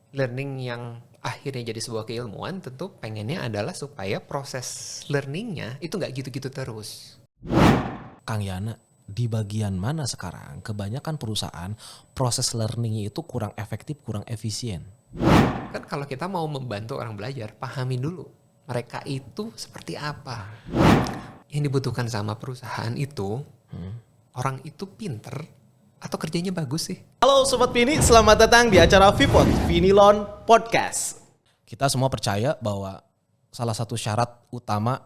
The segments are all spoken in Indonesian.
learning yang akhirnya jadi sebuah keilmuan, tentu pengennya adalah supaya proses learningnya itu nggak gitu-gitu terus. Kang Yana, di bagian mana sekarang kebanyakan perusahaan proses learning itu kurang efektif, kurang efisien? Kan kalau kita mau membantu orang belajar, pahami dulu mereka itu seperti apa. Yang dibutuhkan sama perusahaan itu, orang itu pinter atau kerjanya bagus sih? Halo Sobat Vini, selamat datang di acara Vipod, Vinilon Podcast. Kita semua percaya bahwa salah satu syarat utama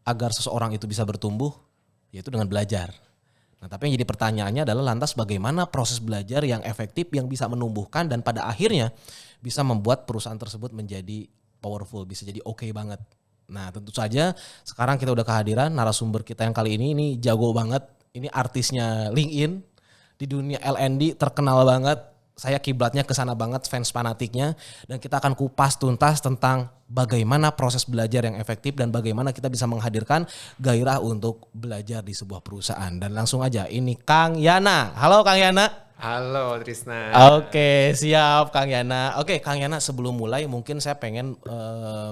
agar seseorang itu bisa bertumbuh yaitu dengan belajar. Nah, tapi yang jadi pertanyaannya adalah lantas bagaimana proses belajar yang efektif yang bisa menumbuhkan dan pada akhirnya bisa membuat perusahaan tersebut menjadi powerful, bisa jadi oke banget. Nah, tentu saja sekarang kita udah kehadiran narasumber kita yang kali ini jago banget. Ini artisnya LinkedIn di dunia L&D terkenal banget. Saya kiblatnya ke sana banget, fans fanatiknya, dan kita akan kupas tuntas tentang bagaimana proses belajar yang efektif dan bagaimana kita bisa menghadirkan gairah untuk belajar di sebuah perusahaan. Dan langsung aja, ini Kang Yana. Halo Kang Yana. Halo Trisna. Oke, siap Kang Yana. Oke, Kang Yana, sebelum mulai mungkin saya pengen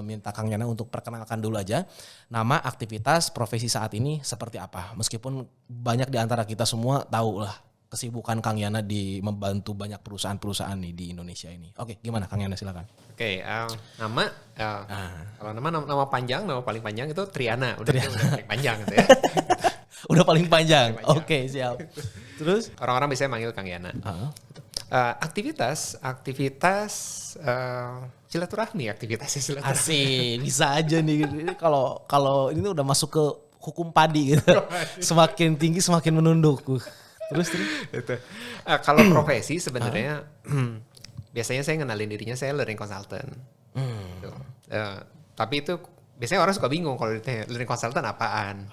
minta Kang Yana untuk perkenalkan dulu aja nama, aktivitas, profesi saat ini seperti apa. Meskipun banyak di antara kita semua tahu lah kesibukan Kang Yana di membantu banyak perusahaan-perusahaan nih di Indonesia ini. Oke, gimana Kang Yana, silakan. Oke, nama, kalau nama panjang, nama paling panjang itu Triana, udah paling panjang gitu ya. Udah paling panjang. Oke, siap. Terus Orang-orang biasanya manggil Kang Yana. Aktivitas silaturahmi, aktivitasnya silaturahmi. asik, bisa aja nih. Kalau ini udah masuk ke hukum padi gitu. Semakin tinggi semakin menunduk. Terus. Itu. Kalau profesi sebenarnya biasanya saya ngenalin dirinya saya learning consultant. Gitu. Tapi itu biasanya orang suka bingung kalau ditanya learning consultant apaan.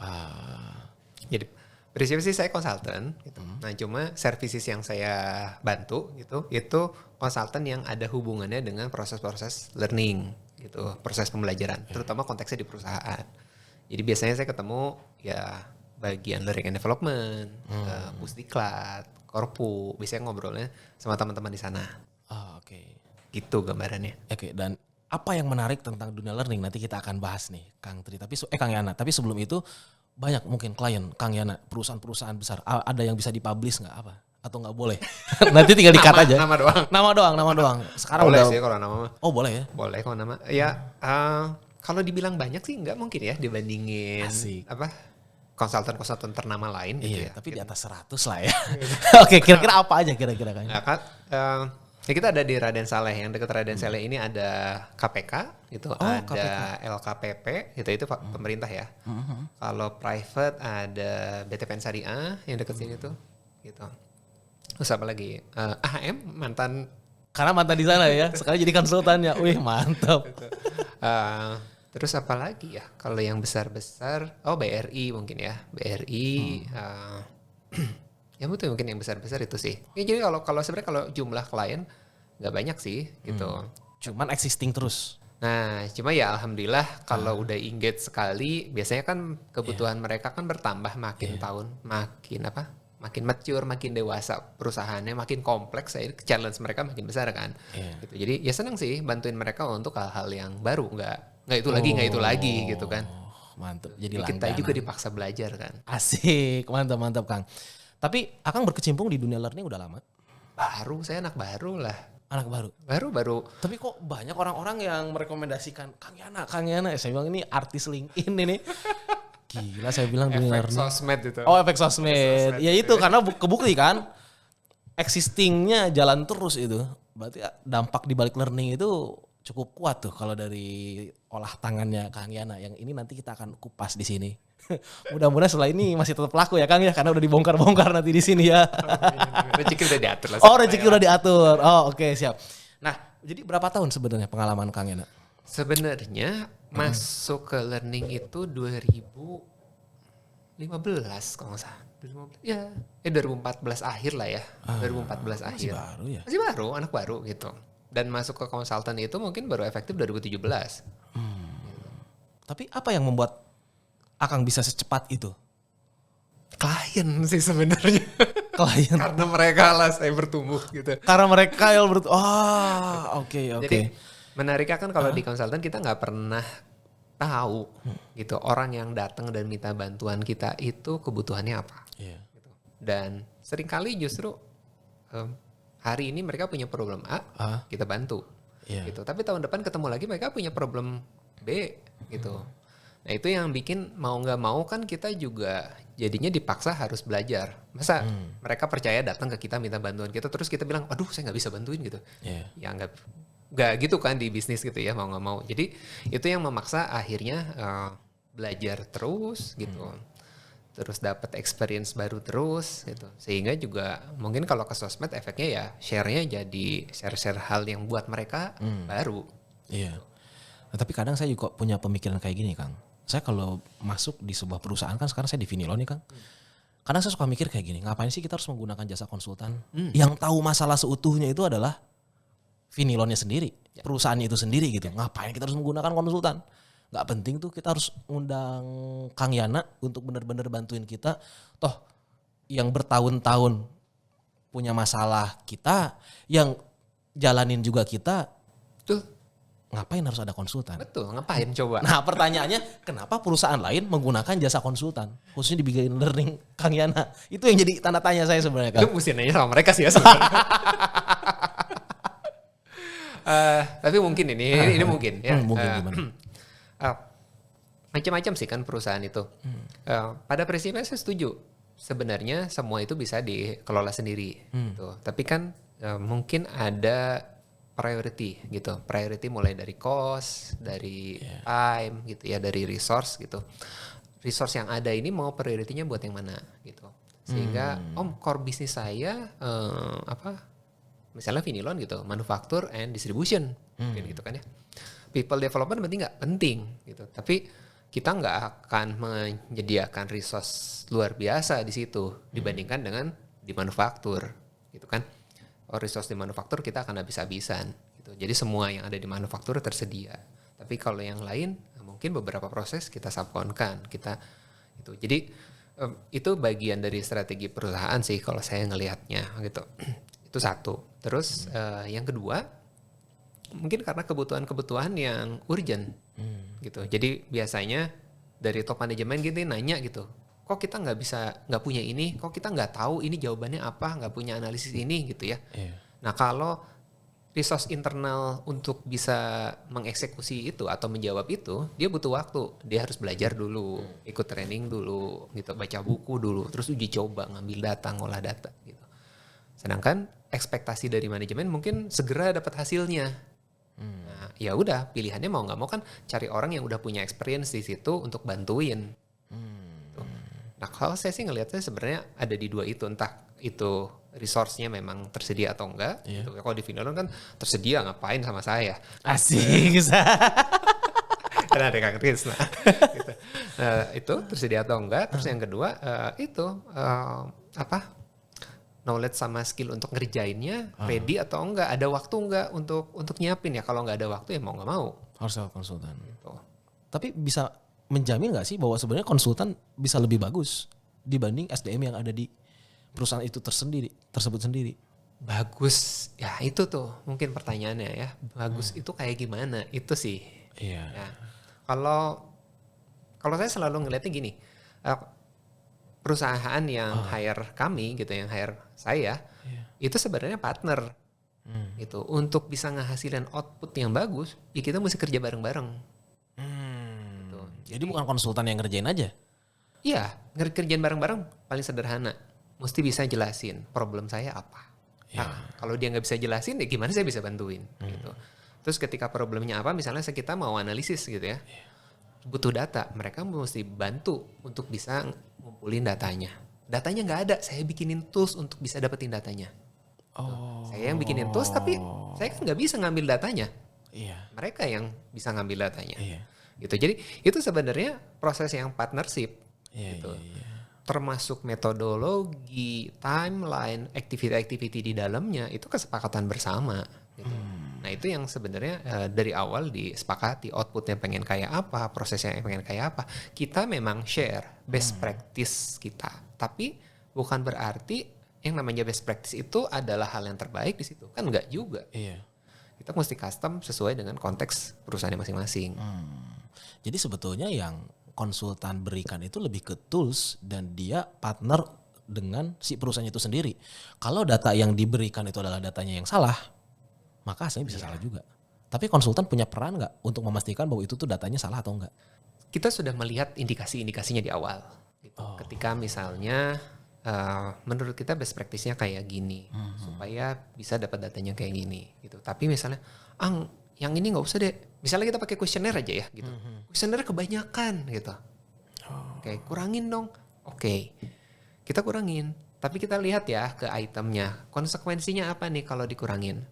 Jadi prinsipnya sih saya consultant gitu. Nah, cuma services yang saya bantu gitu itu consultant yang ada hubungannya dengan proses-proses learning gitu, proses pembelajaran, terutama konteksnya di perusahaan. Jadi biasanya saya ketemu ya bagian learning and development, pusdiklat, korpu, biasanya ngobrolnya sama teman-teman di sana. Oke. Gitu gambarannya. Oke, dan apa yang menarik tentang dunia learning nanti kita akan bahas nih, Kang Tri. Kang Yana. Tapi sebelum itu banyak mungkin klien Kang Yana, perusahaan-perusahaan besar. Ada yang bisa dipublish nggak apa? Atau nggak boleh? Nanti tinggal di-cut aja. Nama doang. Nama doang. Sekarang Boleh udah. sih kalau nama mah. Oh boleh ya? Boleh kalau nama. Ya kalau dibilang banyak sih nggak mungkin ya dibandingin Asik. konsultan ternama lain gitu Iya, ya. tapi di atas 100 lah ya. Oke, kira-kira apa aja kira-kira Kang? Nah, ya kita ada di Raden Saleh. Yang dekat Raden Saleh ini ada KPK, itu ada KPK. LKPP, itu pemerintah ya. Kalau private ada BTPN Syariah yang dekat sini tuh, gitu. Terus apa lagi? AHM mantan. Karena mantan di sana ya, sekarang jadi konsultannya. Wih, mantap. Terus apa lagi ya? Kalau yang besar-besar, BRI mungkin ya, BRI. Ya betul mungkin yang besar-besar itu sih. Ya, jadi kalau sebenarnya kalau jumlah klien nggak banyak sih gitu. Cuman existing terus. Nah, cuma ya alhamdulillah kalau udah engage sekali, biasanya kan kebutuhan mereka kan bertambah makin tahun, makin mature, makin dewasa perusahaannya, makin kompleks, challenge mereka makin besar kan. Gitu. Jadi ya seneng sih bantuin mereka untuk hal-hal yang baru, nggak itu lagi gitu kan. Mantap, jadi Kita langganan. juga dipaksa belajar kan. Asik, mantap Kang. Tapi Akang berkecimpung di dunia learning udah lama? Saya anak baru lah. Anak baru? Baru. Tapi kok banyak orang-orang yang merekomendasikan Kang Yana. Saya bilang ini artis LinkedIn ini. Gila, saya bilang dunia Efek learning. sosmed itu. Oh, efek sosmed. Ya itu karena kebukti kan. Existingnya jalan terus itu. Berarti dampak di balik learning itu cukup kuat tuh kalau dari olah tangannya Kang Yana. Yang ini nanti kita akan kupas di sini. Mudah-mudahan setelah ini masih tetap laku ya Kang ya, karena udah dibongkar-bongkar nanti di sini ya. Rezeki udah diatur lah. Oh, rezeki udah diatur. Oh, oke, siap. Nah, jadi berapa tahun sebenarnya pengalaman Kang Yana? Sebenarnya masuk ke learning itu 2015 kalau nggak salah. 2014 akhir lah ya. 2014 akhir. Masih baru ya? Masih baru, anak baru gitu. Dan masuk ke konsultan itu mungkin baru efektif 2017. Tapi apa yang membuat Akang bisa secepat itu? Klien sih sebenarnya. klien. Karena mereka lah saya bertumbuh gitu. Karena mereka yang oke. Jadi menariknya kan kalau di konsultan kita nggak pernah tahu gitu orang yang datang dan minta bantuan kita itu kebutuhannya apa. Iya. Gitu. Dan seringkali justru hari ini mereka punya problem A, kita bantu. Iya. Gitu. Tapi tahun depan ketemu lagi mereka punya problem B gitu. Nah itu yang bikin mau nggak mau kan kita juga jadinya dipaksa harus belajar. Masa mereka percaya datang ke kita minta bantuan kita terus kita bilang, aduh saya nggak bisa bantuin gitu. Iya. Ya nggak gitu kan di bisnis gitu ya mau nggak mau. Jadi itu yang memaksa akhirnya belajar terus gitu. Terus dapat experience baru terus gitu. Sehingga juga mungkin kalau ke sosmed efeknya ya share-nya jadi share-share hal yang buat mereka baru. Iya. Nah, tapi kadang saya juga punya pemikiran kayak gini, Kang. Saya kalau masuk di sebuah perusahaan kan sekarang saya di Vinilon nih, Kang. Kadang saya suka mikir kayak gini, ngapain sih kita harus menggunakan jasa konsultan? Yang tahu masalah seutuhnya itu adalah Vinilonnya sendiri, perusahaannya itu sendiri gitu. Ngapain kita harus menggunakan konsultan? Gak penting tuh kita harus undang Kang Yana untuk benar-benar bantuin kita. Toh yang bertahun-tahun punya masalah kita, yang jalanin juga kita, Betul. ngapain harus ada konsultan? Betul, ngapain coba? Nah pertanyaannya kenapa perusahaan lain menggunakan jasa konsultan? Khususnya di Begin Learning Kang Yana. Itu yang jadi tanda tanya saya sebenarnya, Kang. Itu mesti nanya sama mereka sih ya sebenarnya. Tapi mungkin ini mungkin ya. Mungkin gimana? Macam-macam sih kan perusahaan itu. Pada prinsipnya saya setuju. Sebenarnya semua itu bisa dikelola sendiri. Gitu. Tapi kan mungkin ada priority gitu. Priority mulai dari cost, dari time gitu ya, dari resource gitu. Resource yang ada ini mau prioritinya buat yang mana gitu. Sehingga core bisnis saya misalnya Vinilon gitu, manufacture and distribution gitu kan ya. People development penting nggak? Penting gitu. Tapi kita nggak akan menyediakan resource luar biasa di situ dibandingkan dengan di manufaktur gitu kan. Resource di manufaktur kita akan habis-habisan gitu. Jadi semua yang ada di manufaktur tersedia. Tapi kalau yang lain mungkin beberapa proses kita subkonkan, kita itu. Jadi itu bagian dari strategi perusahaan sih kalau saya ngelihatnya gitu. Itu satu. Terus yang kedua mungkin karena kebutuhan-kebutuhan yang urgent gitu. Jadi biasanya dari top manajemen gitu nanya gitu, kok kita nggak punya ini, kok kita nggak tahu ini jawabannya apa, nggak punya analisis ini gitu ya. Nah kalau resource internal untuk bisa mengeksekusi itu atau menjawab itu, dia butuh waktu, dia harus belajar dulu, ikut training dulu, gitu, baca buku dulu, terus uji coba, ngambil data, ngolah data gitu. Sedangkan ekspektasi dari manajemen mungkin segera dapat hasilnya. Nah, ya udah pilihannya mau nggak mau kan cari orang yang udah punya experience di situ untuk bantuin. Nah kalau saya sih ngelihatnya sebenarnya ada di dua itu, entah itu resource-nya memang tersedia atau enggak. Gitu. Kalau di Vinilon kan tersedia, ngapain sama saya? Asik. Karena ada Kang Krisna. Gitu. Itu tersedia atau enggak. Terus yang kedua knowledge sama skill untuk ngerjainnya ready atau enggak, ada waktu enggak untuk nyiapin ya. Kalau enggak ada waktu ya mau nggak mau. Harus ada konsultan. Gitu. Tapi bisa menjamin nggak sih bahwa sebenarnya konsultan bisa lebih bagus dibanding SDM yang ada di perusahaan itu tersebut sendiri? Bagus, ya itu tuh mungkin pertanyaannya ya. Bagus itu kayak gimana? Itu sih. Iya. Ya. Kalau saya selalu ngeliatnya gini, perusahaan yang hire kami gitu, yang hire saya, itu sebenarnya partner gitu. Untuk bisa ngehasilin output yang bagus, ya kita mesti kerja bareng-bareng. Gitu. Jadi bukan konsultan yang ngerjain aja? Iya, kerjaan bareng-bareng paling sederhana. Mesti bisa jelasin problem saya apa. Nah, kalau dia nggak bisa jelasin, ya gimana saya bisa bantuin gitu. Terus ketika problemnya apa, misalnya kita mau analisis gitu ya, butuh data, mereka mesti bantu untuk bisa ngumpulin datanya. Datanya nggak ada, saya bikinin tools untuk bisa dapetin datanya. Saya yang bikinin tools, tapi saya kan nggak bisa ngambil datanya. Mereka yang bisa ngambil datanya. Gitu. Jadi itu sebenarnya proses yang partnership. Gitu. Termasuk metodologi, timeline, activity-activity di dalamnya itu kesepakatan bersama. Gitu. Nah itu yang sebenarnya dari awal disepakati, outputnya pengen kayak apa, prosesnya pengen kayak apa. Kita memang share best practice kita, tapi bukan berarti yang namanya best practice itu adalah hal yang terbaik di situ? Kan enggak juga. Iya. Kita mesti custom sesuai dengan konteks perusahaannya masing-masing. Jadi sebetulnya yang konsultan berikan itu lebih ke tools dan dia partner dengan si perusahaannya itu sendiri. Kalau data yang diberikan itu adalah datanya yang salah, maka hasilnya bisa salah juga. Tapi konsultan punya peran nggak untuk memastikan bahwa itu tuh datanya salah atau enggak? Kita sudah melihat indikasi-indikasinya di awal. Gitu. Ketika misalnya menurut kita best practice-nya kayak gini, supaya bisa dapat datanya kayak gini. Gitu. Tapi misalnya, yang ini nggak usah deh. Misalnya kita pakai kuesioner aja ya, gitu. Kuesioner kebanyakan, gitu. Oke, kurangin dong. Oke, kita kurangin. Tapi kita lihat ya ke itemnya. Konsekuensinya apa nih kalau dikurangin?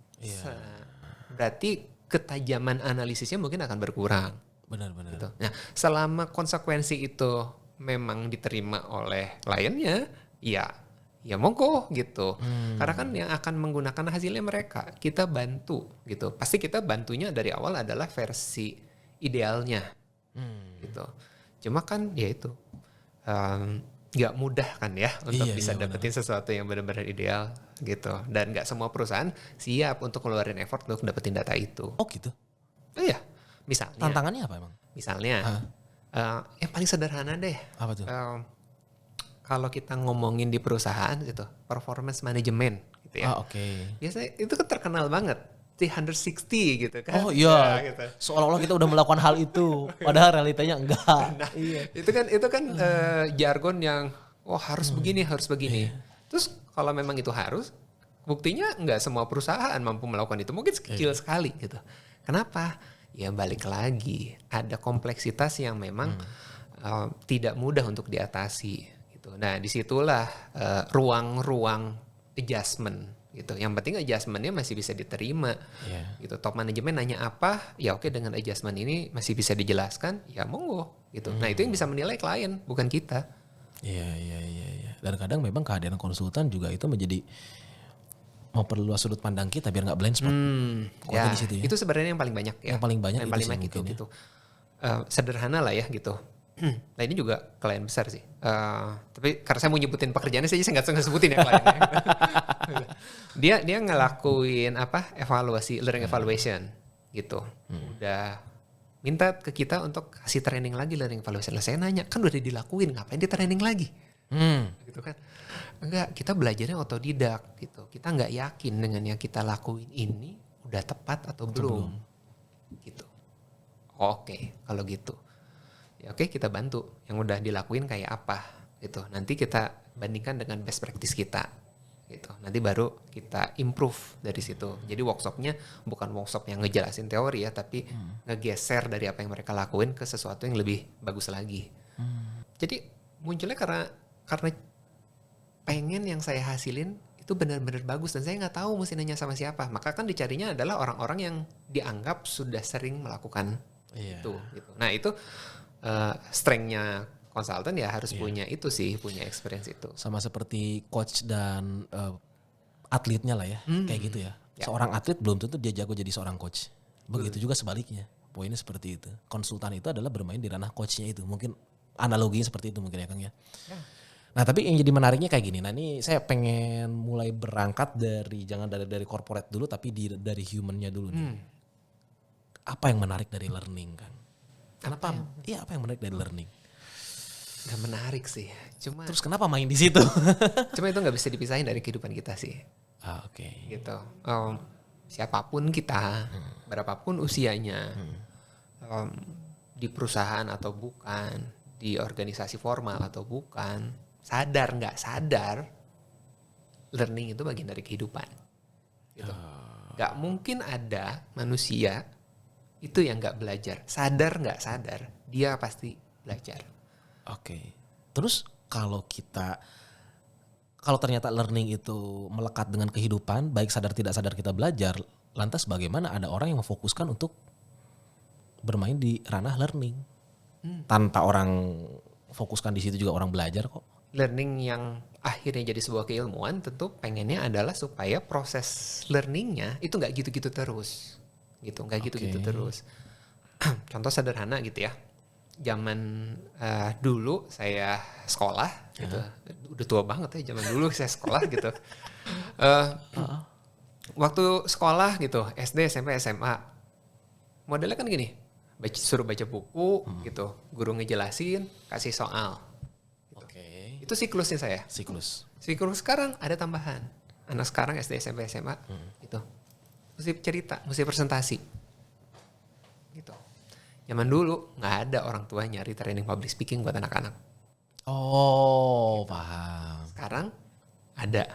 Berarti ketajaman analisisnya mungkin akan berkurang. Benar-benar. Gitu. Nah, selama konsekuensi itu memang diterima oleh kliennya, ya monggo gitu. Karena kan yang akan menggunakan hasilnya mereka, kita bantu gitu. Pasti kita bantunya dari awal adalah versi idealnya, gitu. Cuma kan ya itu nggak mudah kan ya untuk bisa dapetin sesuatu yang benar-benar ideal gitu. Dan nggak semua perusahaan siap untuk ngeluarin effort untuk dapetin data itu. Oh gitu. Iya, misalnya. Tantangannya apa emang? Misalnya, yang paling sederhana deh. Apa tuh? Kalau kita ngomongin di perusahaan gitu, performance management gitu ya. Oke. Biasanya itu kan terkenal banget, 360 gitu kan. Oh iya, Ya, gitu. seolah-olah kita udah melakukan hal itu, padahal realitanya enggak. Nah, itu kan jargon yang harus begini, harus begini. Terus kalau memang itu harus, buktinya nggak semua perusahaan mampu melakukan itu, mungkin kecil sekali gitu. Kenapa? Ya balik lagi, ada kompleksitas yang memang tidak mudah untuk diatasi. Nah, disitulah ruang-ruang adjustment gitu. Yang penting adjustmentnya masih bisa diterima. Gitu. Top manajemen nanya apa, ya oke dengan adjustment ini masih bisa dijelaskan, ya monggo gitu. Nah, itu yang bisa menilai klien, bukan kita. Iya. Dan kadang memang kehadiran konsultan juga itu menjadi memperluas sudut pandang kita biar nggak blind spot. Ya, Di situ ya. itu sebenarnya yang paling banyak ya. Yang paling banyak yang itu paling sih banyak itu mungkin ya. gitu. Sederhana lah ya gitu. Nah ini juga klien besar sih. Tapi karena saya mau nyebutin pekerjaannya, saya nggak sebutin ya kliennya. dia ngelakuin evaluasi, learning evaluation gitu. Udah minta ke kita untuk kasih training lagi learning evaluation. Lah saya nanya, kan udah dilakuin, ngapain di training lagi? Gitu kan? Enggak, kita belajarnya otodidak gitu. Kita nggak yakin dengan yang kita lakuin ini udah tepat atau belum. Gitu. Oke, kalau gitu. Ya oke, kita bantu yang udah dilakuin kayak apa gitu. Nanti kita bandingkan dengan best practice kita gitu. Nanti baru kita improve dari situ. Jadi workshopnya bukan workshop yang ngejelasin teori ya, tapi ngegeser dari apa yang mereka lakuin ke sesuatu yang lebih bagus lagi. Jadi munculnya karena pengen yang saya hasilin itu benar-benar bagus dan saya nggak tahu mesti nanya sama siapa. Maka kan dicarinya adalah orang-orang yang dianggap sudah sering melakukan itu. Gitu. Nah itu strength-nya konsultan ya harus punya itu sih, punya experience itu. Sama seperti coach dan atletnya lah ya, kayak gitu ya. Seorang atlet belum tentu dia jago jadi seorang coach. Begitu juga sebaliknya. Poinnya seperti itu. Konsultan itu adalah bermain di ranah coachnya itu. Mungkin analoginya seperti itu mungkin ya Kang ya. Nah tapi yang jadi menariknya kayak gini. Nah ini saya pengen mulai berangkat jangan dari corporate dulu tapi dari humannya dulu nih. Apa yang menarik dari learning Kang? Kenapa? Apa yang menarik dari learning? Gak menarik sih. Terus kenapa main di situ? Cuma itu nggak bisa dipisahin dari kehidupan kita sih. Oke. Gitu. Siapapun kita, berapapun usianya, di perusahaan atau bukan, di organisasi formal atau bukan, sadar nggak sadar, learning itu bagian dari kehidupan. Gitu. Gak mungkin ada manusia itu yang nggak belajar, sadar nggak sadar, dia pasti belajar. Oke. Terus kalau ternyata learning itu melekat dengan kehidupan, baik sadar tidak sadar kita belajar, lantas bagaimana ada orang yang memfokuskan untuk bermain di ranah learning? Tanpa orang fokuskan di situ juga orang belajar kok. Learning yang akhirnya jadi sebuah keilmuan tentu pengennya adalah supaya proses learningnya itu nggak gitu-gitu terus. Gitu, nggak gitu-gitu terus. Contoh sederhana gitu ya. zaman dulu saya sekolah gitu. Udah tua banget ya zaman dulu saya sekolah gitu. Waktu sekolah gitu, SD, SMP, SMA, modelnya kan gini, suruh baca buku gitu, guru ngejelasin, kasih soal. Oke. Itu siklusnya saya. Siklus. Siklus sekarang ada tambahan. Anak sekarang SD, SMP, SMA gitu. Mesti cerita, mesti presentasi. Gitu. Zaman dulu nggak ada orang tua nyari training public speaking buat anak-anak. Oh, paham. Sekarang ada.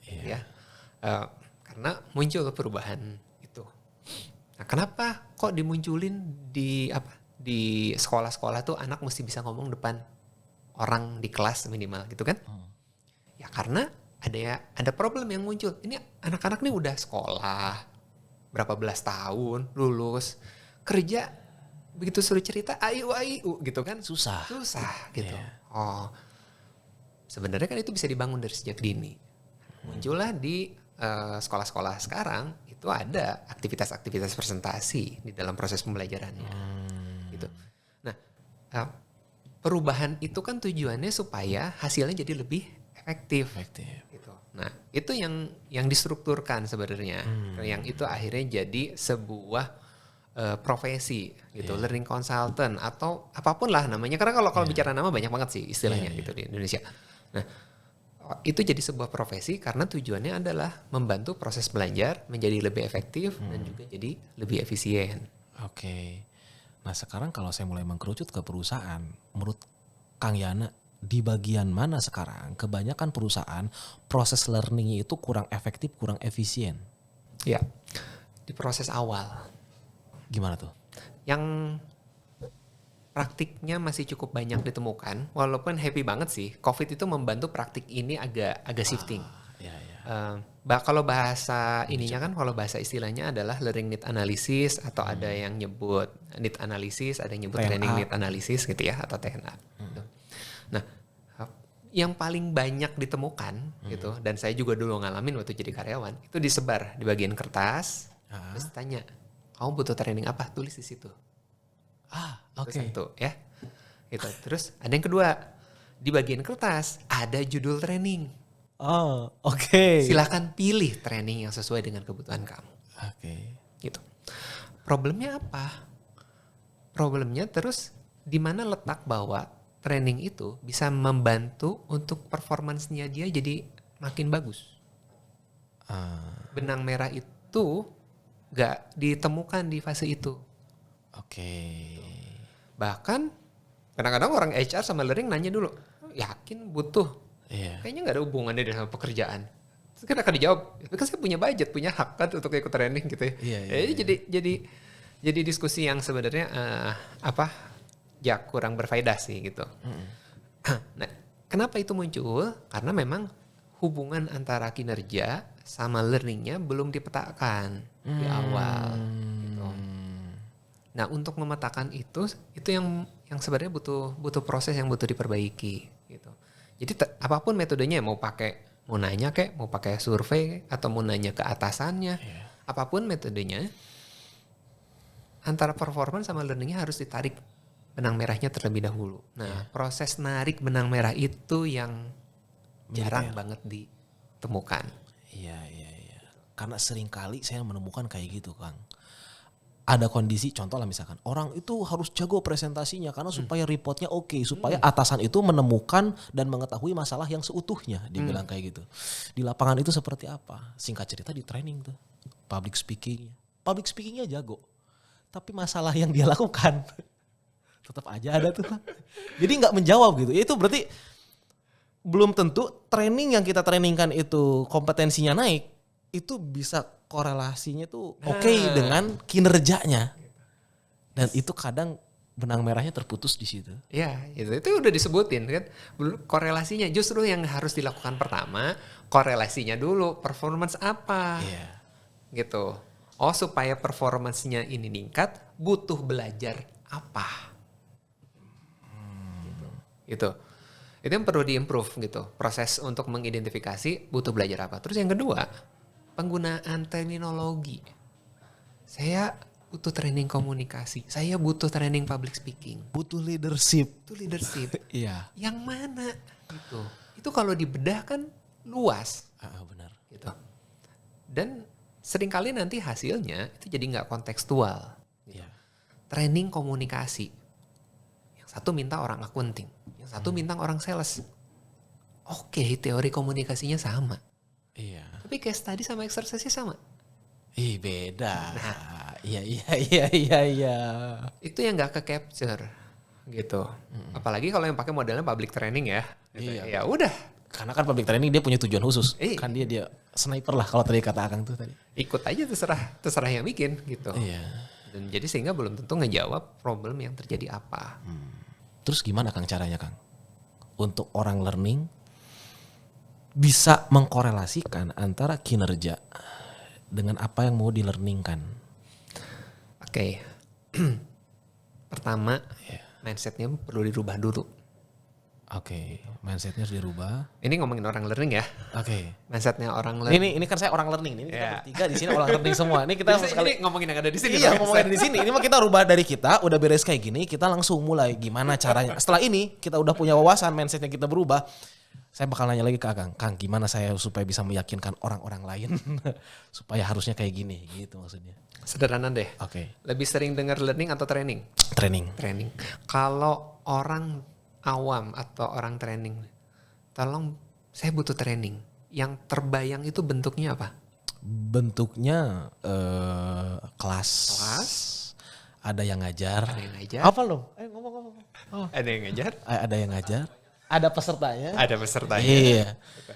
Ya. Karena muncul perubahan itu. Nah, kenapa kok dimunculin di sekolah-sekolah tuh anak mesti bisa ngomong depan orang di kelas minimal gitu kan? Ya karena ada problem yang muncul. Ini anak-anak nih udah sekolah berapa belas tahun, lulus, kerja, begitu suruh cerita ayu gitu kan? Susah gitu. Oh, sebenarnya kan itu bisa dibangun dari sejak dini. Muncullah di sekolah-sekolah sekarang itu ada aktivitas-aktivitas presentasi di dalam proses pembelajarannya. Gitu. Nah, perubahan itu kan tujuannya supaya hasilnya jadi lebih efektif. Gitu. Nah, itu yang distrukturkan sebenarnya. Yang itu akhirnya jadi sebuah profesi gitu, learning consultant atau apapun lah namanya. Karena kalau bicara nama banyak banget sih istilahnya gitu di Indonesia. Nah, itu jadi sebuah profesi karena tujuannya adalah membantu proses belajar menjadi lebih efektif dan juga jadi lebih efisien. Oke. Nah sekarang kalau saya mulai mengkerucut ke perusahaan, menurut Kang Yana, di bagian mana sekarang kebanyakan perusahaan proses learning itu kurang efektif, kurang efisien? Ya, di proses awal. Gimana tuh? Yang praktiknya masih cukup banyak ditemukan, walaupun happy banget sih, COVID itu membantu praktik ini agak shifting. Kalau bahasa ininya kan, kalau bahasa istilahnya adalah learning need analysis atau ada yang nyebut need analysis, ada yang nyebut TNA. training need analysis gitu ya atau TNA. Gitu. Nah, yang paling banyak ditemukan gitu, dan saya juga dulu ngalamin waktu jadi karyawan, itu disebar di bagian kertas, terus tanya, kamu butuh training apa? Tulis di situ. Oke. Satu ya. Gitu. Terus ada yang kedua, di bagian kertas ada judul training. Oh, oke. Silakan pilih training yang sesuai dengan kebutuhan kamu. Oke. Gitu. Problemnya apa? Problemnya terus di mana letak bahwa training itu bisa membantu untuk performance-nya dia jadi makin bagus. Benang merah itu gak ditemukan di fase itu. Oke. Bahkan kadang-kadang orang HR sama learning nanya dulu, yakin butuh? Iya. Kayaknya nggak ada hubungannya dengan pekerjaan. Terus kan akan dijawab, tapi kan saya punya budget, punya hak kan untuk ikut training gitu ya. Jadi diskusi yang sebenarnya ya kurang berfaedah sih gitu. Nah, kenapa itu muncul? Karena memang hubungan antara kinerja sama learningnya belum dipetakan di awal. Gitu. Nah, untuk memetakan itu yang sebenarnya butuh proses yang butuh diperbaiki gitu. Jadi apapun metodenya, mau nanya kayak, mau pakai survei atau mau nanya ke atasannya, apapun metodenya, antara performance sama learningnya harus ditarik benang merahnya terlebih dahulu. Nah, proses narik benang merah itu yang jarang banget ditemukan. Iya. Karena sering kali saya menemukan kayak gitu, Kang. Ada kondisi, contoh lah misalkan orang itu harus jago presentasinya karena supaya reportnya oke, supaya atasan itu menemukan dan mengetahui masalah yang seutuhnya, dibilang kayak gitu. Di lapangan itu seperti apa? Singkat cerita di training tuh, public speakingnya jago, tapi masalah yang dia lakukan tetap aja ada tuh. Jadi nggak menjawab gitu. Itu berarti belum tentu training yang kita trainingkan itu kompetensinya naik, itu bisa korelasinya tuh oke dengan kinerjanya. Dan itu kadang benang merahnya terputus di situ. Ya, itu udah disebutin kan. Korelasinya justru yang harus dilakukan pertama, korelasinya dulu, performance apa. Gitu. Oh, supaya performance-nya ini meningkat, butuh belajar apa. Gitu. Itu yang perlu diimprove gitu. Proses untuk mengidentifikasi butuh belajar apa. Terus yang kedua, penggunaan terminologi. Saya butuh training komunikasi. Saya butuh training public speaking. Butuh leadership. Itu leadership. Iya. Yang mana gitu. Itu kalau dibedah kan luas Benar. gitu. Dan seringkali nanti hasilnya itu jadi nggak kontekstual. Iya. Training komunikasi. Yang satu minta orang accounting, yang satu minta orang sales. Oke, teori komunikasinya sama. Iya. Tapi case study sama exercise-nya sama. Ih, beda. Iya. Itu yang nggak ke-capture gitu. Apalagi kalau yang pakai modelnya public training ya. Gitu. Iya. Ya udah, Karena kan public training dia punya tujuan khusus. Iya. Kan dia sniper lah kalau tadi kata Akang tuh tadi. ikut aja terserah yang bikin gitu. Iya. Dan jadi sehingga belum tentu ngejawab problem yang terjadi apa. Terus gimana Kang caranya Kang? Untuk orang learning bisa mengkorelasikan antara kinerja dengan apa yang mau di-learningkan. Oke. Pertama, mindsetnya perlu dirubah dulu. Oke, mindsetnya harus dirubah. Ini ngomongin orang learning ya. Oke. Mindsetnya orang learning. Ini kan saya orang learning. Ini kita Iya. bertiga di sini orang learning semua. Ini kita Jadi sekali ini ngomongin yang ada di sini. Iya, dong. ngomongin di sini. Ini mah kita rubah dari kita, udah beres kayak gini, kita langsung mulai gimana caranya. Setelah ini kita udah punya wawasan, mindsetnya kita berubah. Saya bakal nanya lagi ke Akang, Kang, gimana saya supaya bisa meyakinkan orang-orang lain supaya harusnya kayak gini, gitu maksudnya. Sederhana deh. Oke, Lebih sering dengar learning atau training? training. Training. Kalau orang awam atau orang training, tolong saya butuh training. Yang terbayang itu bentuknya apa? Bentuknya kelas. Kelas. Ada yang ngajar. Ada yang ngajar. Apa lo? Ngomong. Oh. Ada yang ngajar. Ada yang ngajar. Ada pesertanya. Ada pesertanya. Iya.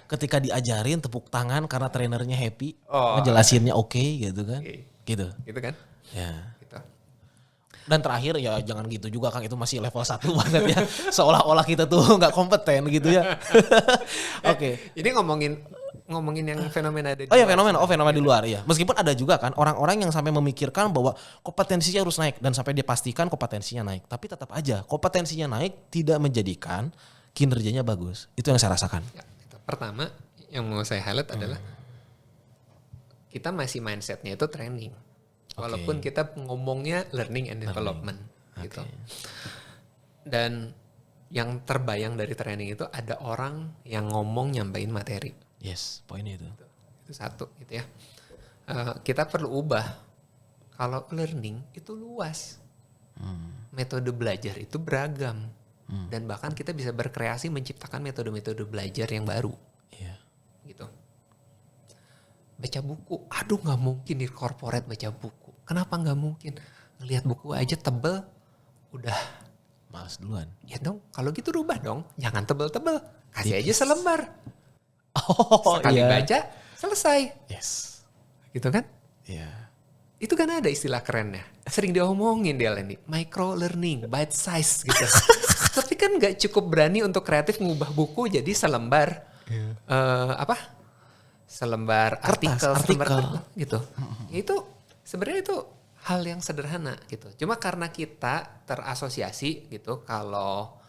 Ketika diajarin tepuk tangan karena trainernya happy, Oh. ngejelasinnya oke gitu kan. Oke. Gitu. Gitu kan? Ya. Gitu. Dan terakhir ya jangan gitu juga Kang, itu masih level 1 banget ya. Seolah-olah kita tuh nggak kompeten gitu ya. Oke. Ini ngomongin yang fenomena ada di Oh ya luar. fenomena di luar ya. Meskipun ada juga kan orang-orang yang sampai memikirkan bahwa kompetensinya harus naik dan sampai dia pastikan kompetensinya naik. Tapi tetap aja kompetensinya naik tidak menjadikan kinerjanya bagus. Itu yang saya rasakan. Ya, gitu. Pertama yang mau saya highlight adalah kita masih mindsetnya itu training. Walaupun kita ngomongnya learning and development gitu. Dan yang terbayang dari training itu ada orang yang ngomong nyampein materi. Yes, poinnya itu. Itu satu gitu ya. Kita perlu ubah. Kalau learning itu luas. Metode belajar itu beragam. Dan bahkan kita bisa berkreasi menciptakan metode-metode belajar yang baru. Iya. Gitu. Baca buku, aduh nggak mungkin di corporate baca buku. Kenapa nggak mungkin? Ngelihat buku aja tebel, udah. Males duluan. Ya dong, kalau gitu rubah dong. Jangan tebel-tebel, kasih aja selembar. Oh Sekali baca, selesai. Yes. Gitu kan? Iya. Itu kan ada istilah kerennya. Sering diomongin dia ini, micro learning, bite size gitu. Tapi kan nggak cukup berani untuk kreatif ngubah buku jadi selembar selembar Kertas, artikel, selembar artikel. kertas gitu. Ya itu sebenarnya itu hal yang sederhana gitu. Cuma karena kita terasosiasi gitu kalau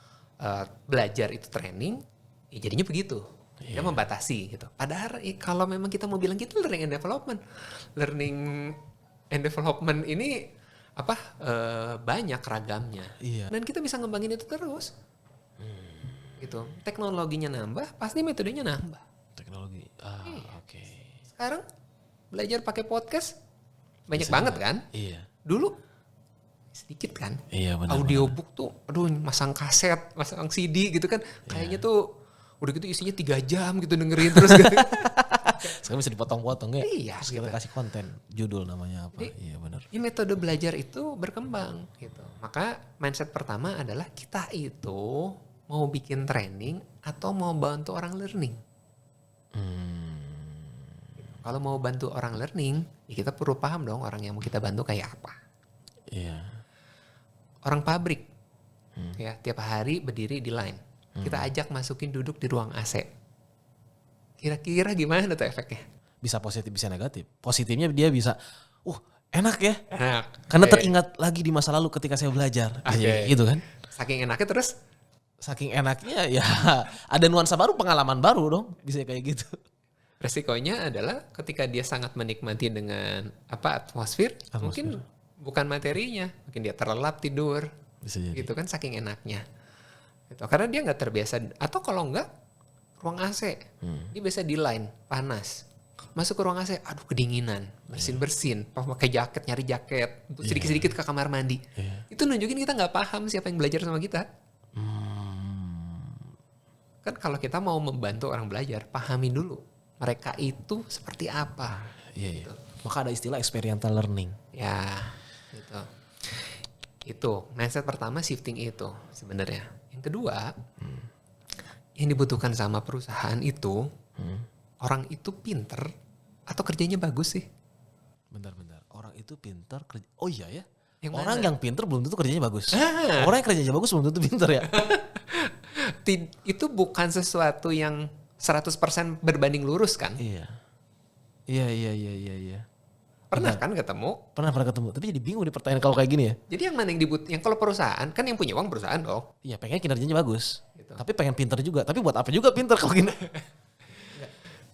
belajar itu training, ya jadinya begitu. Dia membatasi gitu. Padahal kalau memang kita mau bilang gitu learning and development. Learning and development ini banyak ragamnya. Iya. Dan kita bisa ngembangin itu terus. Gitu. Teknologinya nambah, pasti metodenya nambah. Teknologi. Oke. Sekarang belajar pakai podcast banyak Bisa banget juga. kan? Iya. Dulu sedikit kan? Iya benar. Audiobook tuh, aduh masang kaset, masang CD gitu kan. Kayaknya tuh udah gitu isinya 3 jam gitu dengerin terus gitu. Sekarang bisa dipotong-potong ya. Iya, Terus kita gitu. kasih konten, judul namanya apa. Jadi, Iya benar. Ya, metode belajar itu berkembang gitu. Maka mindset pertama adalah kita itu mau bikin training atau mau bantu orang learning. Kalau mau bantu orang learning, ya kita perlu paham dong orang yang mau kita bantu kayak apa. Iya. Orang pabrik, ya tiap hari berdiri di line. Kita ajak masukin duduk di ruang AC. Kira-kira gimana tuh efeknya? Bisa positif, bisa negatif. Positifnya dia bisa, enak ya. Enak. Karena Oke. teringat lagi di masa lalu ketika saya belajar. Oke. Gitu kan. Saking enaknya terus Saking enaknya ya ada nuansa baru, pengalaman baru dong. Bisa kayak gitu. resikonya adalah ketika dia sangat menikmati dengan atmosfer, mungkin bukan materinya, mungkin dia terlelap tidur, Bisa jadi. gitu kan saking enaknya. Gitu. Karena dia nggak terbiasa, atau kalau nggak ruang AC, dia biasa di line panas, masuk ke ruang AC, aduh kedinginan, bersin, pakai jaket, nyari jaket, sedikit-sedikit ke kamar mandi, itu nunjukin kita nggak paham siapa yang belajar sama kita. Kan kalau kita mau membantu orang belajar, pahami dulu mereka itu seperti apa. Iya, iya. Maka ada istilah experiential learning. Ya, gitu. Itu mindset pertama, shifting itu sebenarnya. Yang kedua, yang dibutuhkan sama perusahaan itu orang itu pinter atau kerjanya bagus sih. Bentar. Orang itu pinter kerja. Oh iya ya. Yang Orang mana? yang pinter belum tentu kerjanya bagus. Orang yang kerjanya bagus belum tentu pinter ya. Itu bukan sesuatu yang 100% berbanding lurus kan? Iya. Pernah Benar. kan ketemu? Pernah ketemu. Tapi jadi bingung di pertanyaan kalau kayak gini ya. Jadi yang mana yang yang kalau perusahaan kan yang punya uang perusahaan dong. Iya, pengen kinerjanya bagus. Gitu. Tapi pengen pinter juga. Tapi buat apa juga pinter kalau gini?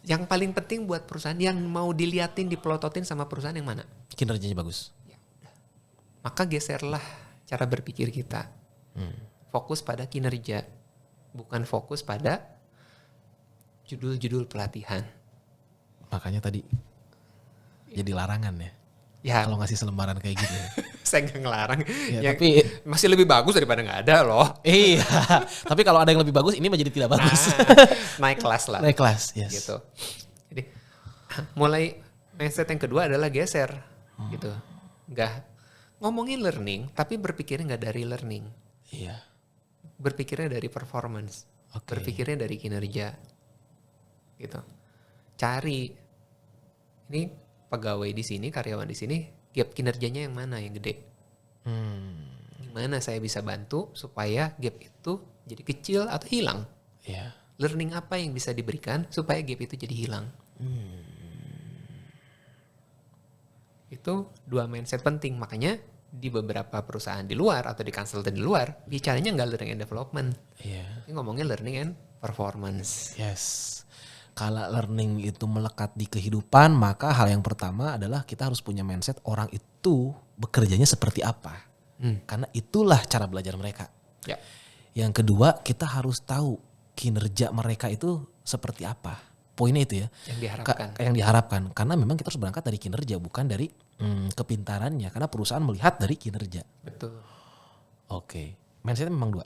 Yang paling penting buat perusahaan yang mau diliatin, dipelototin sama perusahaan yang mana? Kinerjanya bagus. Maka geserlah cara berpikir kita. Fokus pada kinerja, bukan fokus pada judul-judul pelatihan. Makanya tadi jadi larangan ya. Ya, Kalau ngasih selembaran kayak gitu ya. saya nggak ngelarang. Ya, Ya, tapi masih lebih bagus daripada nggak ada loh. iya. Tapi kalau ada yang lebih bagus ini menjadi tidak bagus. Naik kelas lah. Naik kelas, yes. Gitu. Jadi mulai mindset yang kedua adalah geser, gitu. Nggak ngomongin learning, tapi berpikirnya nggak dari learning. Iya. Berpikirnya dari performance, Oke. berpikirnya dari kinerja, gitu. Cari ini pegawai di sini, karyawan di sini, gap kinerjanya yang mana yang gede? Gimana saya bisa bantu supaya gap itu jadi kecil atau hilang? Iya. Learning apa yang bisa diberikan supaya gap itu jadi hilang? Itu dua mindset penting, makanya di beberapa perusahaan di luar atau di konsultan di luar bicaranya nggak learning and development, Iya. ini ngomongin learning and performance. Yes. Kalau learning itu melekat di kehidupan, maka hal yang pertama adalah kita harus punya mindset orang itu bekerjanya seperti apa. Karena itulah cara belajar mereka. Ya, Yang kedua, kita harus tahu kinerja mereka itu seperti apa. Poinnya itu ya. yang diharapkan. Yang diharapkan. Karena memang kita harus berangkat dari kinerja, bukan dari kepintarannya. Karena perusahaan melihat dari kinerja. Betul. Oke. Mindsetnya memang dua.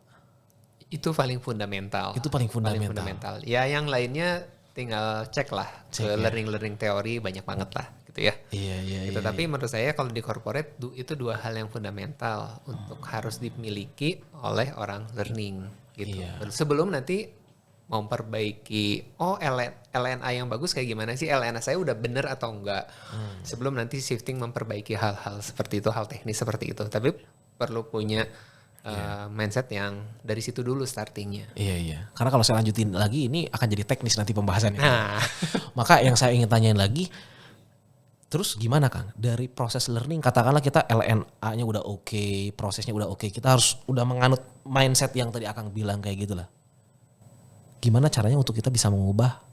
Itu paling fundamental. Itu paling fundamental. Ya, yang lainnya tinggal cek lah Cek, ke ya. learning teori banyak banget lah, gitu ya. Iya. Gitu. Tapi menurut saya kalau di corporate itu dua hal yang fundamental untuk harus dimiliki oleh orang learning gitu. Iya. Sebelum nanti memperbaiki LNA yang bagus kayak gimana sih, LNA saya udah bener atau enggak. Sebelum nanti shifting memperbaiki hal-hal seperti itu, hal teknis seperti itu. Tapi perlu punya mindset yang dari situ dulu startingnya. Iya. Karena kalau saya lanjutin lagi ini akan jadi teknis nanti pembahasannya. Nah, Maka yang saya ingin tanyain lagi, terus gimana Kang? Dari proses learning, katakanlah kita LNA-nya udah oke, prosesnya udah oke, kita harus udah menganut mindset yang tadi Akang bilang kayak gitu lah. Gimana caranya untuk kita bisa mengubah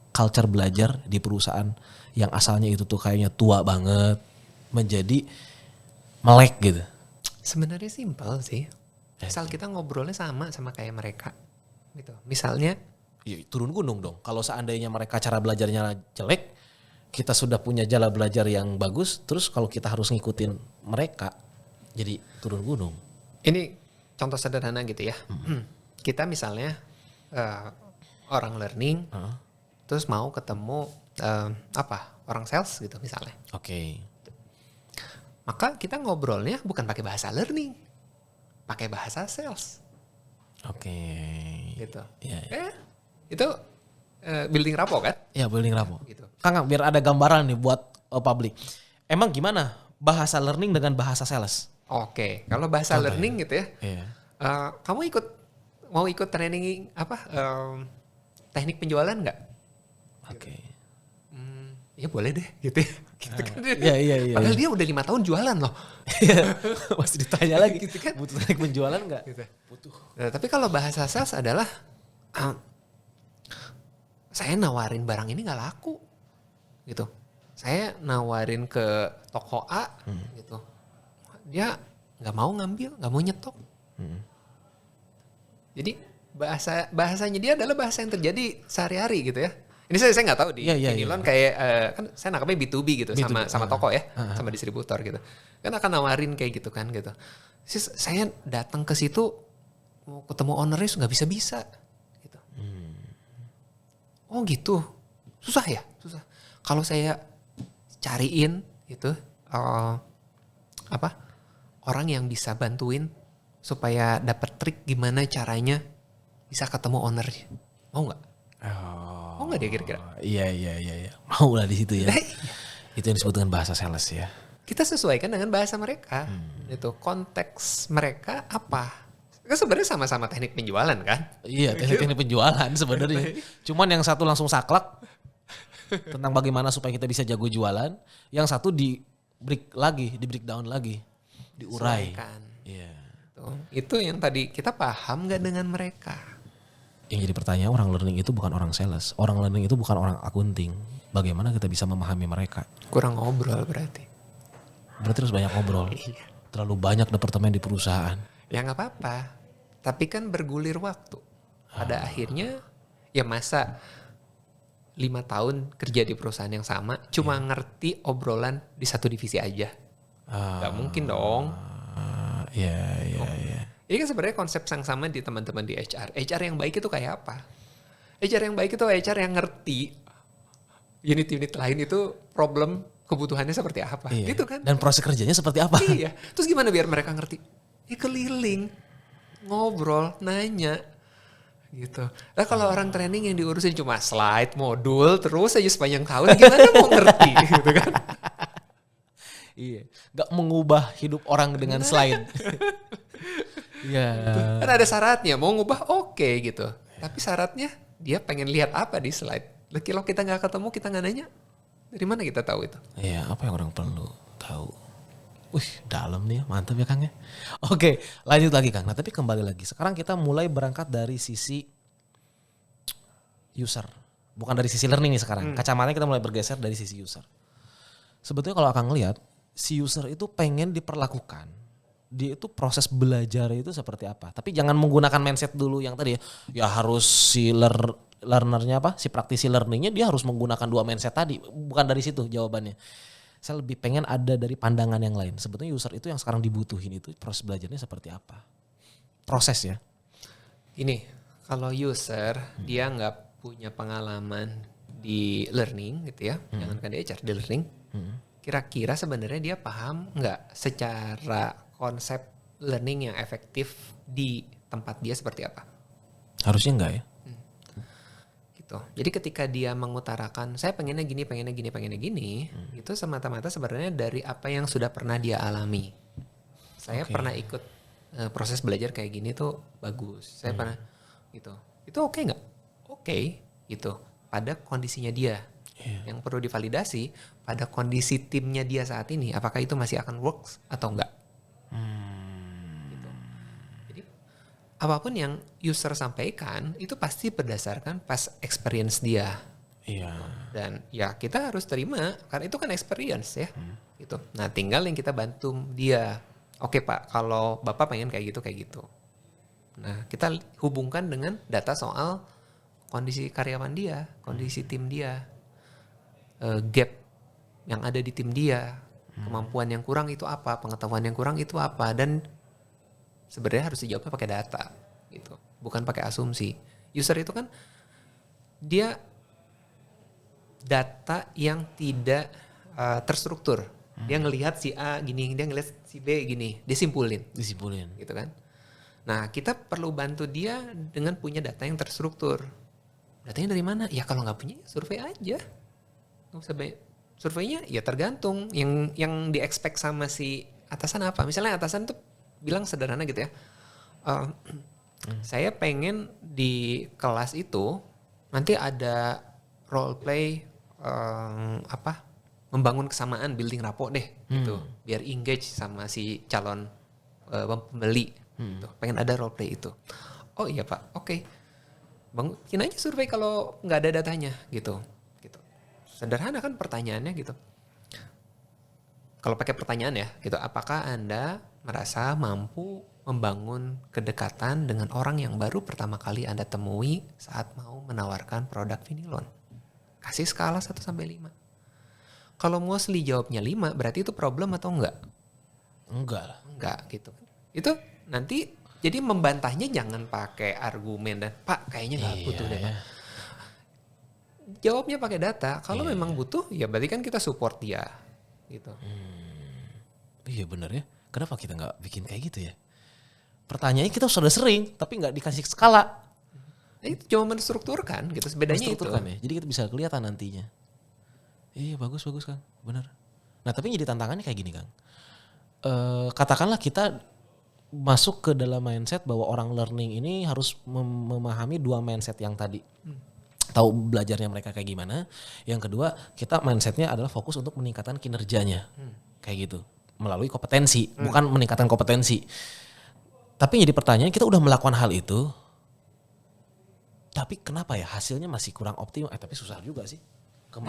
culture belajar di perusahaan yang asalnya itu tuh kayaknya tua banget, menjadi melek gitu? sebenarnya simpel sih. Asal kita ngobrolnya sama kayak mereka. Gitu. Misalnya, Ya, turun gunung dong. Kalau seandainya mereka cara belajarnya jelek, kita sudah punya jala belajar yang bagus, terus kalau kita harus ngikutin mereka, jadi turun gunung. ini contoh sederhana gitu ya. Kita misalnya orang learning, terus mau ketemu orang sales gitu misalnya. Oke. Maka kita ngobrolnya bukan pakai bahasa learning, pakai bahasa sales Oke. gitu. Iya. Itu building rapport kan? Ya, building rapport. Gitu. Kang, biar ada gambaran nih buat publik. Emang gimana bahasa learning dengan bahasa sales? Oke, kalau bahasa Contoh learning gitu ya, Iya. kamu mau ikut training teknik penjualan nggak? Oke. Ya boleh deh gitu ya. Gitu kan. Iya. Padahal dia udah 5 tahun jualan loh. Masih ditanya lagi. Gitu kan. Butuh teknik penjualan nggak? Gitu. Nah, tapi kalau bahasa sales adalah saya nawarin barang ini nggak laku gitu. Saya nawarin ke toko A gitu. dia nggak mau ngambil, nggak mau nyetok. Jadi bahasanya dia adalah bahasa yang terjadi sehari-hari gitu ya. Ini saya nggak tahu di Vinilon kayak kan saya nangkapnya B2B gitu B2B, sama toko ya, sama distributor gitu. Kan akan nawarin kayak gitu kan gitu. Saya datang ke situ mau ketemu ownernya nggak bisa gitu. Oh gitu, susah ya, susah. Kalau saya cariin gitu orang yang bisa bantuin supaya dapat trik gimana caranya bisa ketemu ownernya, mau nggak? Mau nggak dia kira-kira? Iya. Mau lah di situ ya. Itu yang disebut dengan bahasa sales ya. Kita sesuaikan dengan bahasa mereka. Itu konteks mereka apa? Kan sebenarnya sama-sama teknik penjualan kan? Iya, teknik penjualan sebenarnya. Cuman yang satu langsung saklek tentang bagaimana supaya kita bisa jago jualan, yang satu di breakdown lagi, diurai. Iya. Itu yang tadi kita paham nggak dengan mereka? Yang jadi pertanyaan, orang learning itu bukan orang sales, orang learning itu bukan orang akunting. Bagaimana kita bisa memahami mereka? Kurang ngobrol berarti. Berarti harus banyak ngobrol. Iya. Terlalu banyak departemen di perusahaan. Ya nggak apa-apa. Tapi kan bergulir waktu. Pada akhirnya ya masa 5 tahun kerja di perusahaan yang sama cuma ngerti obrolan di satu divisi aja. Gak mungkin dong. Iya. Ini kan sebenarnya konsep yang sama di teman-teman di HR. HR yang baik itu kayak apa? HR yang baik itu HR yang ngerti unit-unit lain itu problem kebutuhannya seperti apa. Iya. Gitu kan? Dan proses kerjanya seperti apa? Iya. Terus gimana biar mereka ngerti? Ya keliling, ngobrol, nanya. Gitu. Nah kalau orang training yang diurusin cuma slide, modul, terus aja sepanjang tahun gimana mau ngerti gitu kan? Iya. Gak mengubah hidup orang dengan slide. Iya. Kan ada syaratnya, mau ngubah oke gitu. Tapi syaratnya dia pengen lihat apa di slide. Kalau kita nggak ketemu, kita nggak nanya, dari mana kita tahu itu? Iya, apa yang orang perlu tahu? Wih, dalam nih ya, mantap ya Kang ya. Oke, lanjut lagi Kang. Nah tapi kembali lagi, sekarang kita mulai berangkat dari sisi user. Bukan dari sisi learning nih sekarang. Kacamatanya kita mulai bergeser dari sisi user. Sebetulnya kalau Akang lihat, si user itu pengen diperlakukan. Dia itu proses belajar itu seperti apa. Tapi jangan menggunakan mindset dulu yang tadi ya harus si learnernya apa, si praktisi learningnya dia harus menggunakan dua mindset tadi. Bukan dari situ jawabannya. Saya lebih pengen ada dari pandangan yang lain. Sebetulnya user itu yang sekarang dibutuhin itu proses belajarnya seperti apa? Proses ya. Ini kalau user dia nggak punya pengalaman di learning gitu ya, jangankan di HR, di learning. Kira-kira sebenarnya dia paham nggak secara konsep learning yang efektif di tempat dia seperti apa? Harusnya enggak ya. Gitu. Jadi ketika dia mengutarakan saya pengennya gini, itu semata-mata sebenarnya dari apa yang sudah pernah dia alami. Saya pernah ikut proses belajar kayak gini tuh bagus. Saya pernah gitu. Itu oke nggak? Oke, gitu. Pada kondisinya dia. Yang perlu divalidasi pada kondisi timnya dia saat ini, apakah itu masih akan works atau enggak? Gitu. Jadi apapun yang user sampaikan itu pasti berdasarkan past experience dia. Iya. Dan ya kita harus terima karena itu kan experience ya. Gitu. Nah tinggal yang kita bantu dia. Oke Pak, kalau Bapak pengen kayak gitu. Nah kita hubungkan dengan data soal kondisi karyawan dia, kondisi tim dia, gap yang ada di tim dia, kemampuan yang kurang itu apa, pengetahuan yang kurang itu apa, dan sebenarnya harus dijawabnya pakai data, gitu, bukan pakai asumsi. User itu kan dia data yang tidak terstruktur. Dia ngelihat si A gini, dia ngelihat si B gini, dia simpulin, gitu kan. Nah kita perlu bantu dia dengan punya data yang terstruktur. Datanya dari mana? Ya kalau nggak punya survei aja. Nggak usah banyak. Surveinya ya tergantung yang di-expect sama si atasan apa. Misalnya atasan tuh bilang sederhana gitu ya. Saya pengen di kelas itu nanti ada role play membangun kesamaan, building rapport deh gitu. Biar engage sama si calon pembeli. Gitu. Pengen ada role play itu. Oh iya Pak, oke. Bikin aja survei kalau nggak ada datanya gitu. Sederhana kan pertanyaannya gitu. Kalau pakai pertanyaan ya gitu, apakah Anda merasa mampu membangun kedekatan dengan orang yang baru pertama kali Anda temui saat mau menawarkan produk Vinilon. Kasih skala 1-5. Kalau mostly jawabnya 5, berarti itu problem atau enggak? Enggak lah. Enggak gitu. Itu nanti jadi membantahnya jangan pakai argumen dan Pak kayaknya nggak butuh deh Pak. Jawabnya pakai data. Kalau memang butuh ya berarti kan kita support dia gitu. Iya bener ya. Kenapa kita nggak bikin kayak gitu ya? Pertanyaannya kita sudah sering tapi nggak dikasih skala. Nah, itu cuma menstrukturkan gitu. Bedanya itu. Ya. Jadi kita bisa kelihatan nantinya. Iya bagus Kang, bener. Nah tapi jadi tantangannya kayak gini Kang. Katakanlah kita masuk ke dalam mindset bahwa orang learning ini harus memahami 2 mindset yang tadi. Tahu belajarnya mereka kayak gimana. Yang kedua kita mindsetnya adalah fokus untuk meningkatkan kinerjanya. Kayak gitu. Melalui kompetensi, bukan meningkatkan kompetensi. Tapi jadi pertanyaan kita udah melakukan hal itu. Tapi kenapa ya hasilnya masih kurang optimal? Tapi susah juga sih.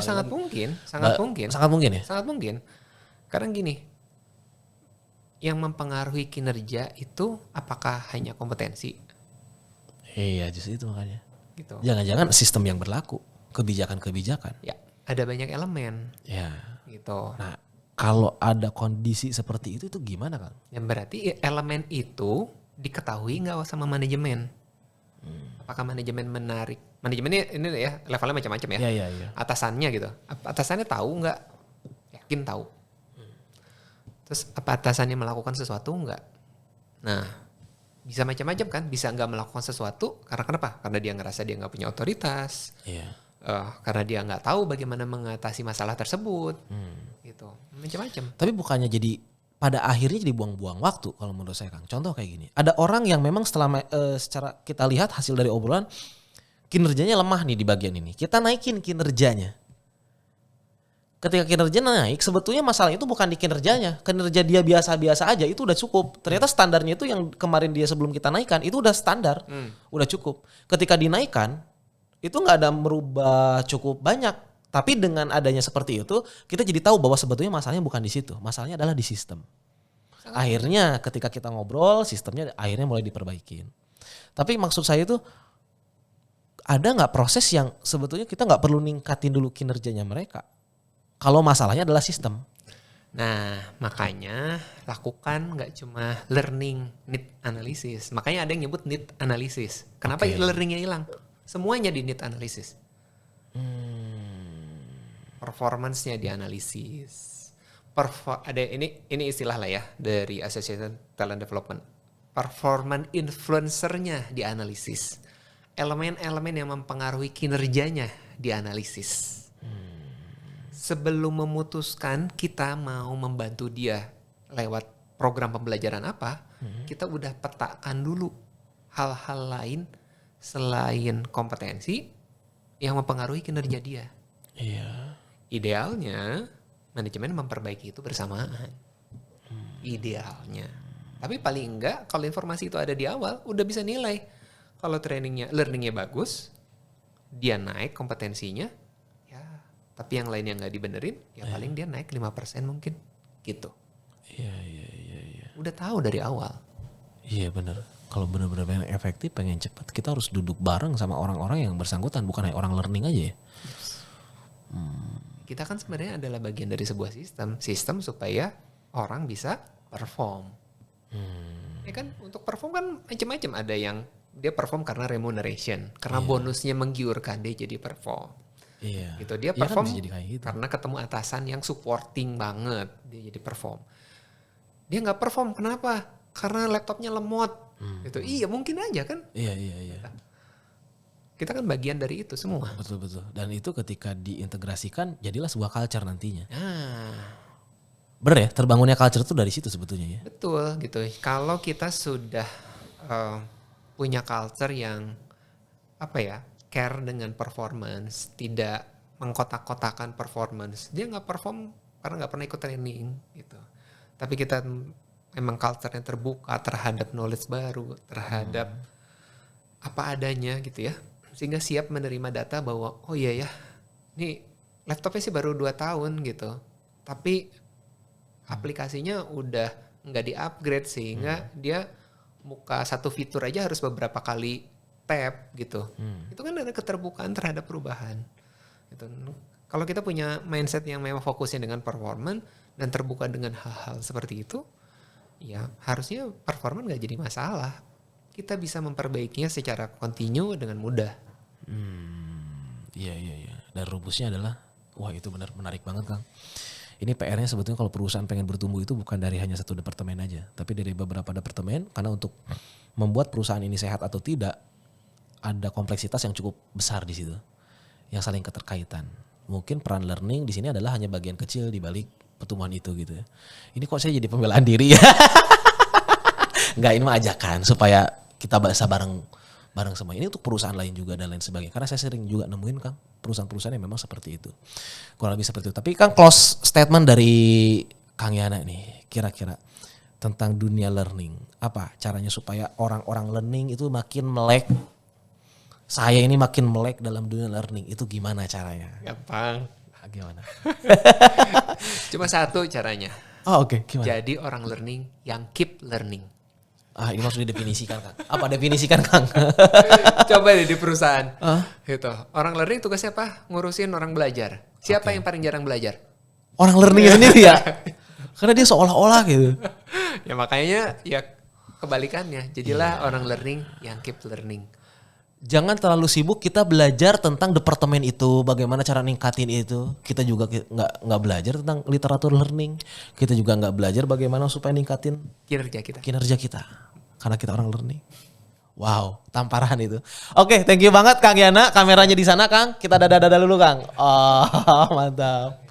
Sangat mungkin. Sangat mungkin ya? Sangat mungkin. Karena gini, yang mempengaruhi kinerja itu apakah hanya kompetensi? Iya justru itu makanya. Gitu. Jangan-jangan sistem yang berlaku, kebijakan-kebijakan. Ya, ada banyak elemen. Ya. Gitu. Nah, kalau ada kondisi seperti itu gimana Kang? Yang berarti elemen itu diketahui nggak sama manajemen? Apakah manajemen menarik? Manajemennya ini ya levelnya macam-macam ya. Iya. Atasannya gitu. Atasannya tahu nggak? Yakin tahu. Terus apa atasannya melakukan sesuatu nggak? Nah, bisa macam-macam kan? Bisa nggak melakukan sesuatu karena kenapa? Karena dia ngerasa dia nggak punya otoritas. Iya. Karena dia nggak tahu bagaimana mengatasi masalah tersebut. Gitu. Macam-macam. Tapi bukannya jadi pada akhirnya jadi buang-buang waktu kalau menurut saya Kang. Contoh kayak gini. Ada orang yang memang setelah secara kita lihat hasil dari obrolan kinerjanya lemah nih di bagian ini. Kita naikin kinerjanya. Ketika kinerja naik, sebetulnya masalah itu bukan di kinerjanya. Kinerja dia biasa-biasa aja, itu udah cukup. Ternyata standarnya itu yang kemarin dia sebelum kita naikkan, itu udah standar, udah cukup. Ketika dinaikkan, itu nggak ada merubah cukup banyak. Tapi dengan adanya seperti itu, kita jadi tahu bahwa sebetulnya masalahnya bukan di situ. Masalahnya adalah di sistem. Akhirnya ketika kita ngobrol, sistemnya akhirnya mulai diperbaikin. Tapi maksud saya itu, ada nggak proses yang sebetulnya kita nggak perlu ningkatin dulu kinerjanya mereka? Kalau masalahnya adalah sistem. Nah, makanya lakukan nggak cuma learning need analysis. Makanya ada yang nyebut need analysis. Kenapa learningnya hilang? Semuanya di need analysis. Performance-nya dianalisis. Ada ini istilah lah ya dari Association Talent Development. Performance influencer-nya dianalisis. Elemen-elemen yang mempengaruhi kinerjanya dianalisis. Sebelum memutuskan kita mau membantu dia lewat program pembelajaran apa, kita udah petakan dulu hal-hal lain selain kompetensi yang mempengaruhi kinerja dia. Iya. Idealnya manajemen memperbaiki itu bersamaan. Idealnya. Tapi paling enggak kalau informasi itu ada di awal udah bisa nilai. Kalau learningnya bagus, dia naik kompetensinya, ya. Tapi yang lain yang nggak dibenerin, ya paling dia naik 5% mungkin, gitu. Iya. Udah tahu dari awal. Iya benar. Kalau benar-benar pengen efektif, pengen cepat, kita harus duduk bareng sama orang-orang yang bersangkutan, bukan hanya orang learning aja ya. Kita kan sebenarnya adalah bagian dari sebuah sistem supaya orang bisa perform. Ya kan untuk perform kan macam-macam. Ada yang dia perform karena remuneration, karena bonusnya menggiurkan dia jadi perform. Iya. Gitu dia Iya kan perform bisa jadi kayak gitu. karena ketemu atasan yang supporting banget, dia jadi perform. Dia nggak perform kenapa? Karena laptopnya lemot. Gitu. Iya mungkin aja kan. Iya. Kita kan bagian dari itu semua. Betul. Dan itu ketika diintegrasikan jadilah sebuah culture nantinya. Bener ya, terbangunnya culture itu dari situ sebetulnya ya. Betul gitu. Kalau kita sudah punya culture yang care dengan performance, tidak mengkotak-kotakan performance, dia nggak perform karena nggak pernah ikut training gitu. Tapi kita memang culture yang terbuka terhadap knowledge baru, terhadap apa adanya gitu ya, sehingga siap menerima data bahwa oh iya ya, ini laptopnya sih baru 2 tahun gitu, tapi aplikasinya udah nggak di-upgrade sehingga dia muka satu fitur aja harus beberapa kali tap gitu. Itu kan ada keterbukaan terhadap perubahan. Gitu. Kalau kita punya mindset yang memang fokusnya dengan performance dan terbuka dengan hal-hal seperti itu, ya harusnya performance nggak jadi masalah. Kita bisa memperbaikinya secara kontinu dengan mudah. Iya. Dan rumusnya adalah, wah itu benar menarik banget Kang. Ini PR-nya sebetulnya kalau perusahaan pengen bertumbuh itu bukan dari hanya satu departemen aja, tapi dari beberapa departemen, karena untuk membuat perusahaan ini sehat atau tidak, ada kompleksitas yang cukup besar di situ, yang saling keterkaitan. Mungkin peran learning di sini adalah hanya bagian kecil di balik pertumbuhan itu gitu ya. Ini kok saya jadi pembelaan diri ya? Enggak, ini mah ajakan supaya kita bahasa bareng semua. Ini untuk perusahaan lain juga dan lain sebagainya. Karena saya sering juga nemuin Kang perusahaan-perusahaan yang memang seperti itu. Kurang lebih seperti itu. Tapi Kang close statement dari Kang Yana nih kira-kira tentang dunia learning. Apa caranya supaya orang-orang learning itu makin melek? Saya ini makin melek dalam dunia learning. Itu gimana caranya? Gampang. Gimana? Cuma satu caranya. Oh oke. Gimana? Jadi orang learning yang keep learning. Ini harus didefinisikan Kang. Apa definisikan Kang? Coba deh di perusahaan. Gitu. Orang learning tugasnya apa? Ngurusin orang belajar. Siapa yang paling jarang belajar? Orang learning sendiri ya? Karena dia seolah-olah gitu. Ya makanya ya kebalikannya. Jadilah orang learning yang keep learning. Jangan terlalu sibuk kita belajar tentang departemen itu, bagaimana cara ningkatin itu. Kita juga nggak belajar tentang literatur learning. Kita juga nggak belajar bagaimana supaya ningkatin kinerja kita. Karena kita orang learning. Wow, tamparan itu. Oke, thank you banget Kang Yana. Kameranya di sana Kang. Kita dada-dada dulu Kang. Oh, mantap.